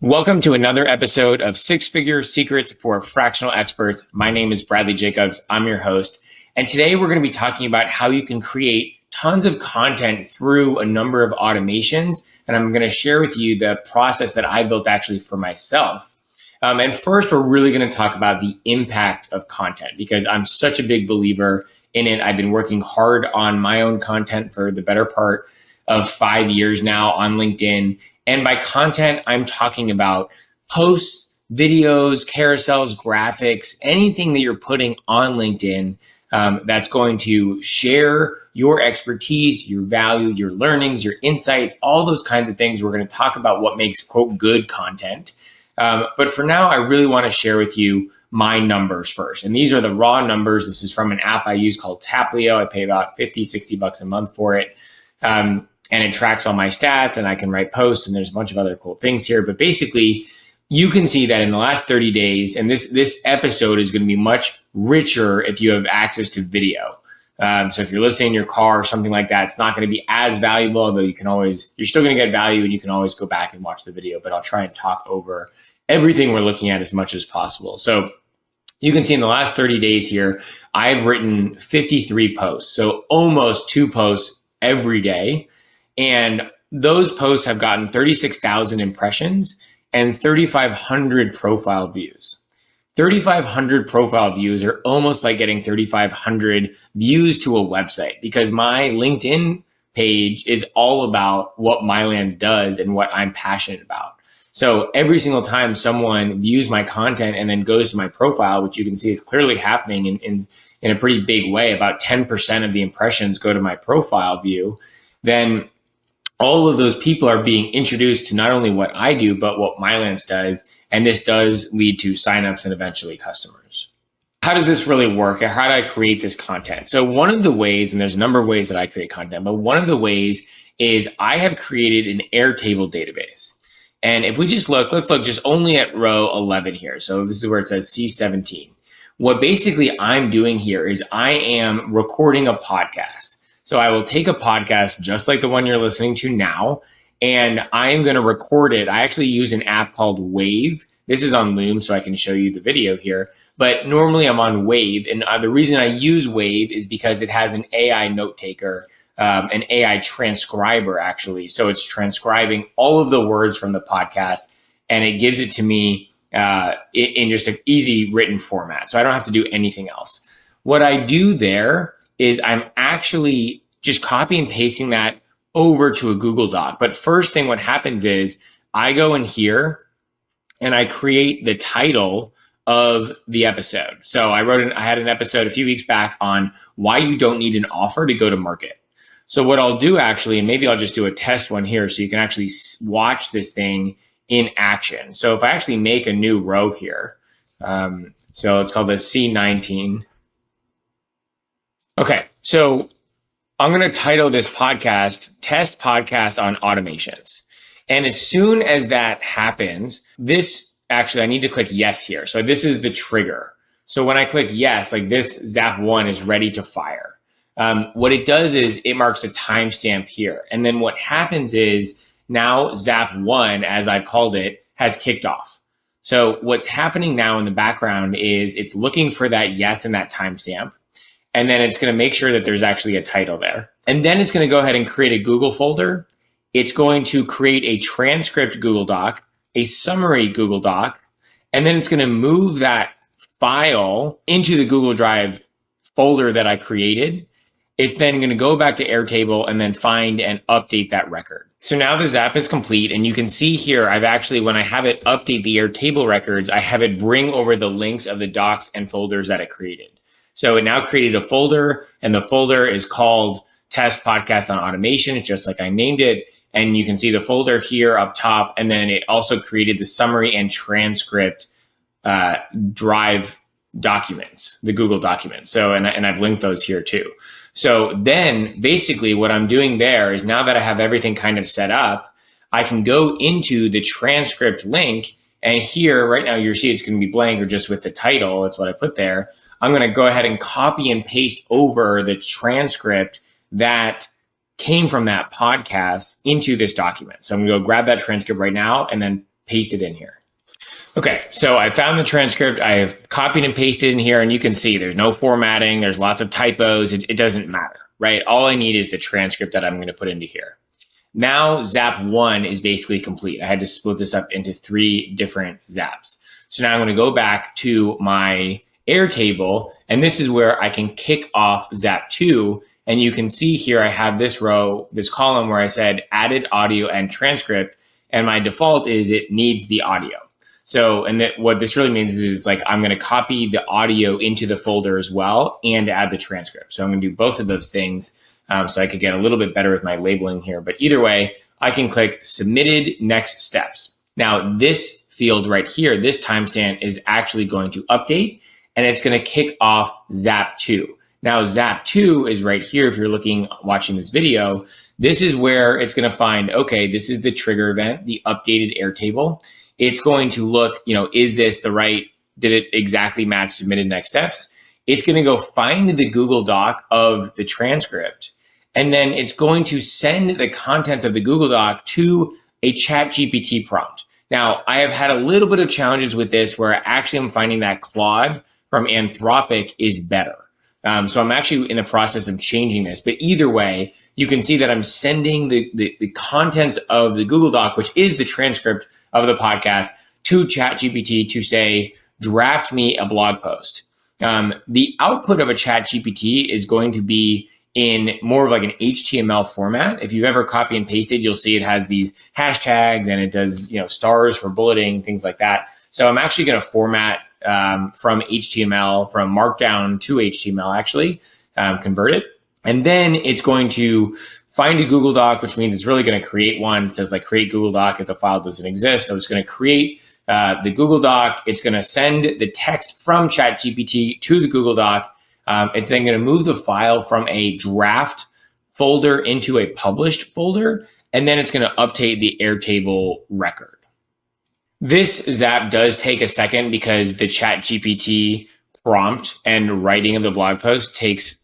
Welcome to another episode of Six Figure Secrets for Fractional Experts. My name is Bradley Jacobs. I'm your host. And today we're going to be talking about how you can create tons of content through a number of automations. And I'm going to share with you the process that I built actually for myself. And first, we're really going to talk about the impact of content because I'm such a big believer in it. I've been working hard on my own content for the better part of 5 years now on LinkedIn. And by content, I'm talking about posts, videos, carousels, graphics, anything that you're putting on LinkedIn that's going to share your expertise, your value, your learnings, your insights, all those kinds of things. We're going to talk about what makes, quote, good content. But for now, I really want to share with you my numbers first. And these are the raw numbers. This is from an app I use called Taplio. I pay about $50-$60 a month for it. And it tracks all my stats and I can write posts and there's a bunch of other cool things here. But basically, you can see that in the last 30 days, and this episode is going to be much richer if you have access to video. So if you're listening in your car or something like that, it's not going to be as valuable, although you're still going to get value and you can always go back and watch the video. But I'll try and talk over everything we're looking at as much as possible. So you can see in the last 30 days here, I've written 53 posts. So almost 2 posts every day. And those posts have gotten 36,000 impressions and 3,500 profile views. 3,500 profile views are almost like getting 3,500 views to a website because my LinkedIn page is all about what Mylance does and what I'm passionate about. So every single time someone views my content and then goes to my profile, which you can see is clearly happening in a pretty big way, about 10% of the impressions go to my profile view, then all of those people are being introduced to not only what I do, but what Mylance does. And this does lead to signups and eventually customers. How does this really work? How do I create this content? So one of the ways, and there's a number of ways that I create content, but one of the ways is I have created an Airtable database. And if we just let's look just only at row 11 here. So this is where it says C17. What basically I'm doing here is I am recording a podcast. So I will take a podcast just like the one you're listening to now, and I am going to record it. I actually use an app called Wave. This is on Loom, so I can show you the video here. But normally I'm on Wave, and the reason I use Wave is because it has an AI note taker, an AI transcriber, actually. So it's transcribing all of the words from the podcast, and it gives it to me in just an easy written format. So I don't have to do anything else. What I do there is I'm actually just copy and pasting that over to a Google Doc. But first thing, what happens is I go in here and I create the title of the episode. So I had an episode a few weeks back on why you don't need an offer to go to market. So what I'll do actually, and maybe I'll just do a test one here so you can actually watch this thing in action. So if I actually make a new row here, so it's called the C19. Okay, so I'm going to title this podcast, Test Podcast on Automations. And as soon as that happens, I need to click yes here. So this is the trigger. So when I click yes, like this Zap 1 is ready to fire. What it does is it marks a timestamp here. And then what happens is now Zap 1, as I've called it, has kicked off. So what's happening now in the background is it's looking for that yes and that timestamp. And then it's going to make sure that there's actually a title there. And then it's going to go ahead and create a Google folder. It's going to create a transcript Google Doc, a summary Google Doc, and then it's going to move that file into the Google Drive folder that I created. It's then going to go back to Airtable and then find and update that record. So now the Zap is complete. And you can see here, when I have it update the Airtable records, I have it bring over the links of the docs and folders that it created. So it now created a folder, and the folder is called Test Podcast on Automation, just like I named it. And you can see the folder here up top. And then it also created the summary and transcript Drive documents, the Google documents. So, and I've linked those here too. So then basically what I'm doing there is now that I have everything kind of set up, I can go into the transcript link. And here right now, you see it's going to be blank or just with the title. That's what I put there. I'm going to go ahead and copy and paste over the transcript that came from that podcast into this document. So I'm going to go grab that transcript right now and then paste it in here. Okay, so I found the transcript. I've copied and pasted in here, and you can see there's no formatting. There's lots of typos. It doesn't matter, right? All I need is the transcript that I'm going to put into here. Now, Zap 1 is basically complete. I had to split this up into 3 different Zaps. So now I'm going to go back to my Airtable, and this is where I can kick off Zap 2. And you can see here I have this row, this column where I said added audio and transcript, and my default is it needs the audio. So, and what this really means is like I'm going to copy the audio into the folder as well and add the transcript. So I'm going to do both of those things so I could get a little bit better with my labeling here. But either way, I can click submitted next steps. Now, this field right here, this timestamp is actually going to update, and it's going to kick off Zap 2. Now, Zap 2 is right here. If you're watching this video, this is where it's going to find, okay, this is the trigger event, the updated Airtable. It's going to look, is this the right, did it exactly match submitted next steps? It's going to go find the Google Doc of the transcript, and then it's going to send the contents of the Google Doc to a ChatGPT prompt. Now, I have had a little bit of challenges with this where actually I'm finding that Claude from Anthropic is better. So I'm actually in the process of changing this, but either way, you can see that I'm sending the contents of the Google Doc, which is the transcript of the podcast, to ChatGPT to say, draft me a blog post. The output of a ChatGPT is going to be in more of like an HTML format. If you've ever copy and pasted, you'll see it has these hashtags and it does, stars for bulleting, things like that. So I'm actually going to format from HTML, from Markdown to HTML, actually, convert it. And then it's going to find a Google Doc, which means it's really going to create one. It says like create Google Doc if the file doesn't exist. So it's going to create the Google Doc. It's going to send the text from ChatGPT to the Google Doc. It's then going to move the file from a draft folder into a published folder. And then it's going to update the Airtable record. This Zap does take a second because the ChatGPT prompt and writing of the blog post takes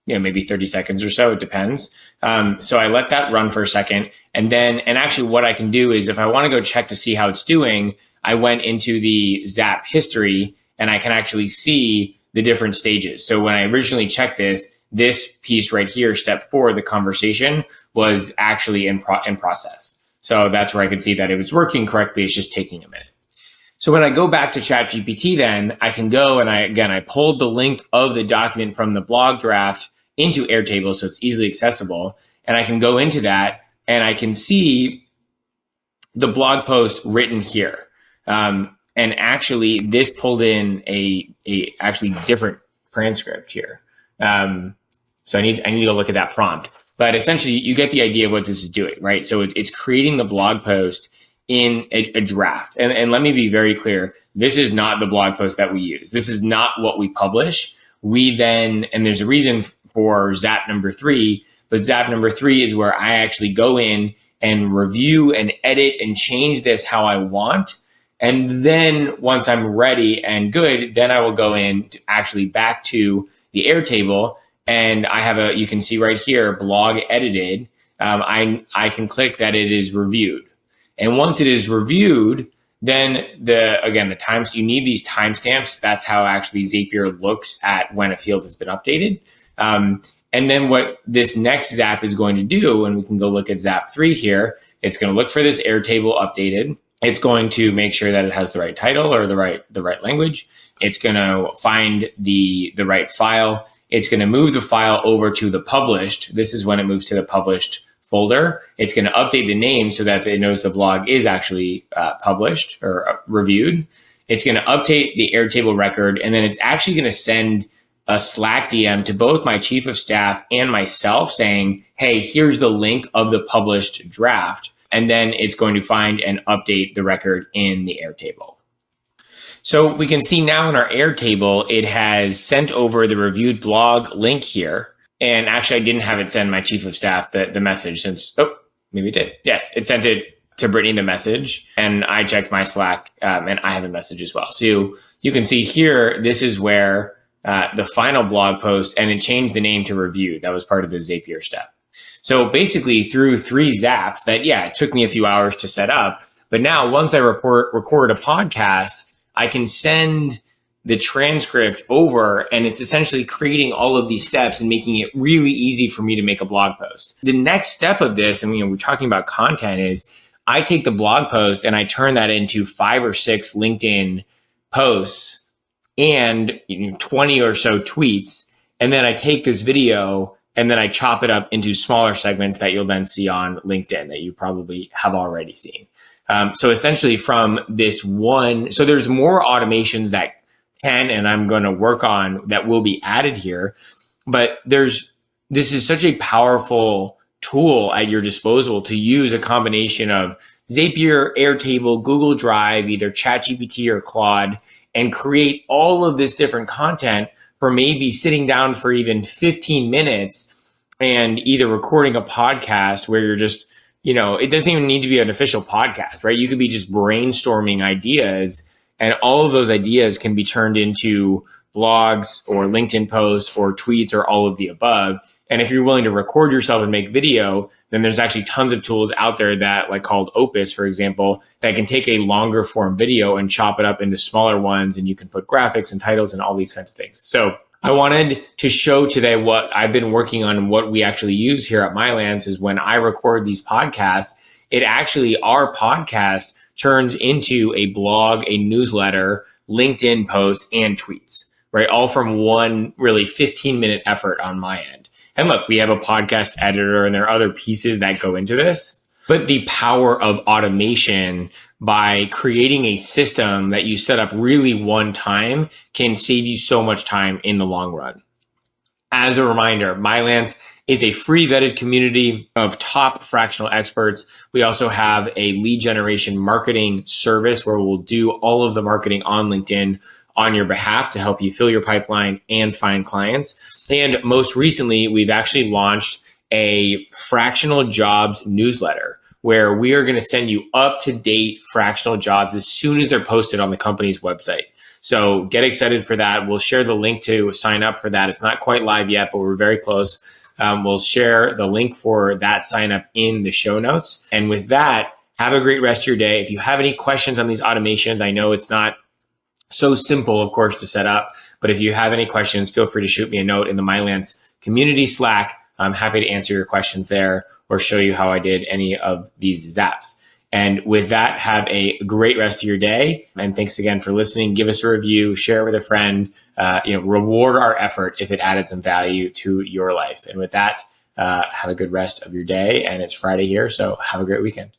maybe 30 seconds or so. It depends. So I let that run for a second. And actually what I can do is if I want to go check to see how it's doing, I went into the Zap history and I can actually see the different stages. So when I originally checked this piece right here, step 4, the conversation, was actually in process. So that's where I could see that it was working correctly. It's just taking a minute. So when I go back to ChatGPT, then I can go and I pulled the link of the document from the blog draft into Airtable, so it's easily accessible. And I can go into that and I can see the blog post written here. And actually this pulled in a actually different transcript here. So I need to go look at that prompt. But essentially you get the idea of what this is doing, right? So it's creating the blog post in a draft. And let me be very clear. This is not the blog post that we use. This is not what we publish. And there's a reason for Zap number 3, but Zap number 3 is where I actually go in and review and edit and change this how I want. And then once I'm ready and good, then I will go in to actually back to the Airtable. And I have you can see right here, blog edited. I can click that it is reviewed. And once it is reviewed, then the times, you need these timestamps. That's how actually Zapier looks at when a field has been updated. And then what this next Zap is going to do, and we can go look at Zap 3 here, it's going to look for this Airtable updated. It's going to make sure that it has the right title or the right language. It's going to find the right file. It's going to move the file over to the published. This is when it moves to the published folder. It's going to update the name so that it knows the blog is actually published or reviewed. It's going to update the Airtable record, and then it's actually going to send a Slack DM to both my chief of staff and myself saying, hey, here's the link of the published draft. And then it's going to find and update the record in the Airtable. So we can see now in our Airtable, it has sent over the reviewed blog link here. And actually, I didn't have it send my chief of staff the message since, maybe it did. Yes, it sent it to Brittany, the message. And I checked my Slack and I have a message as well. So you can see here, this is where the final blog post, and it changed the name to review. That was part of the Zapier step. So basically through 3 Zaps that, it took me a few hours to set up, But now once I record a podcast, I can send the transcript over, and it's essentially creating all of these steps and making it really easy for me to make a blog post. The next step of this, and we're talking about content, is I take the blog post and I turn that into 5 or 6 LinkedIn posts and 20 or so tweets. And then I take this video and then I chop it up into smaller segments that you'll then see on LinkedIn that you probably have already seen. So essentially from this one, so there's more automations that can, and I'm going to work on, that will be added here. But this is such a powerful tool at your disposal to use a combination of Zapier, Airtable, Google Drive, either ChatGPT or Claude, and create all of this different content for maybe sitting down for even 15 minutes and either recording a podcast where you're just, it doesn't even need to be an official podcast, right? You could be just brainstorming ideas, and all of those ideas can be turned into blogs or LinkedIn posts or tweets or all of the above. And if you're willing to record yourself and make video, then there's actually tons of tools out there that, like called Opus, for example, that can take a longer form video and chop it up into smaller ones. And you can put graphics and titles and all these kinds of things. So I wanted to show today what I've been working on and what we actually use here at Mylance is when I record these podcasts, our podcast turns into a blog, a newsletter, LinkedIn posts, and tweets, right? All from one really 15-minute effort on my end. And look, we have a podcast editor and there are other pieces that go into this, but the power of automation by creating a system that you set up really one time can save you so much time in the long run. As a reminder, Mylance is a free vetted community of top fractional experts. We also have a lead generation marketing service where we'll do all of the marketing on LinkedIn on your behalf to help you fill your pipeline and find clients. And most recently, we've actually launched a fractional jobs newsletter where we are going to send you up-to-date fractional jobs as soon as they're posted on the company's website. So get excited for that. We'll share the link to sign up for that. It's not quite live yet, but we're very close. We'll share the link for that sign up in the show notes. And with that, have a great rest of your day. If you have any questions on these automations, I know it's not so simple, of course, to set up, but if you have any questions, feel free to shoot me a note in the Mylance community Slack. I'm happy to answer your questions there or show you how I did any of these zaps. And with that, have a great rest of your day. And thanks again for listening. Give us a review, share it with a friend, reward our effort if it added some value to your life. And with that, have a good rest of your day. And it's Friday here, so have a great weekend.